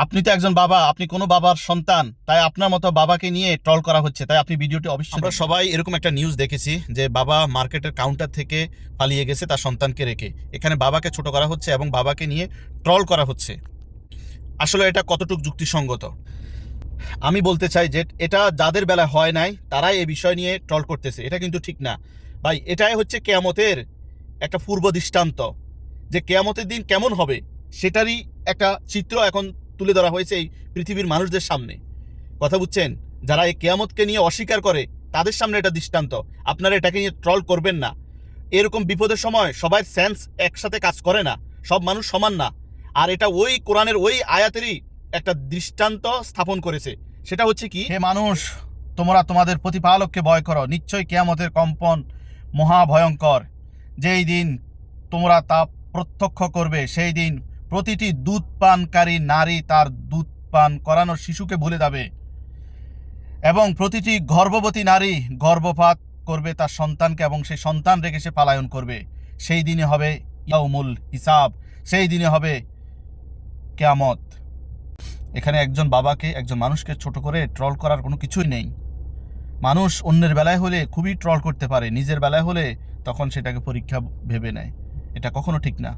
আপনি তো একজন বাবা, আপনি কোনো বাবার সন্তান, তাই আপনার মতো বাবাকে নিয়ে ট্রল করা হচ্ছে, তাই আপনি ভিডিওটি অবশ্যই আমরা সবাই এরকম একটা নিউজ দেখেছি যে বাবা মার্কেটের কাউন্টার থেকে পালিয়ে গেছে তার সন্তানকে রেখে। এখানে বাবাকে ছোট করা হচ্ছে এবং বাবাকে নিয়ে ট্রল করা হচ্ছে। আসলে এটা কতটুকু যুক্তিসঙ্গত? আমি বলতে চাই যে এটা যাদের বেলা হয় নাই তারাই এই বিষয় নিয়ে ট্রল করতেছে, এটা কিন্তু ঠিক না ভাই। এটাই হচ্ছে কেয়ামতের একটা পূর্ব দৃষ্টান্ত, যে কেয়ামতের দিন কেমন হবে সেটারই একটা চিত্র এখন তুলে ধরা হয়েছে এই পৃথিবীর মানুষদের সামনে। কথা বুঝছেন? যারা এই কেয়ামতকে নিয়ে অস্বীকার করে তাদের সামনে এটা দৃষ্টান্ত। আপনারা এটাকে নিয়ে ট্রল করবেন না। এরকম বিপদের সময় সবাই সেন্স একসাথে কাজ করে না, সব মানুষ সমান না। আর এটা ওই কোরআনের ওই আয়াতেরই একটা দৃষ্টান্ত স্থাপন করেছে। সেটা হচ্ছে কি, হে মানুষ, তোমরা তোমাদের প্রতিপালককে ভয় করো, নিশ্চয়ই কিয়ামতের কম্পন মহাভয়ঙ্কর। যেই দিন তোমরা তা প্রত্যক্ষ করবে, সেই দিন প্রতিটি দুধ পানকারী নারী তার দুধ পান করানোর শিশুকে ভুলে যাবে এবং প্রতিটি গর্ভবতী নারী গর্ভপাত করবে তার সন্তানকে এবং সেই সন্তান রেখে সে পালায়ন করবে। সেই দিনে হবে ইয়াউমুল হিসাব, সেই দিনে হবে কিয়ামত। এখানে একজন বাবাকে, একজন মানুষকে ছোট করে ট্রল করার কোনো কিছুই নেই। মানুষ অন্যের বেলায় হলে খুবই ট্রল করতে পারে, নিজের বেলায় হলে তখন সেটাকে পরীক্ষা ভেবে নেয়। এটা কখনো ঠিক না।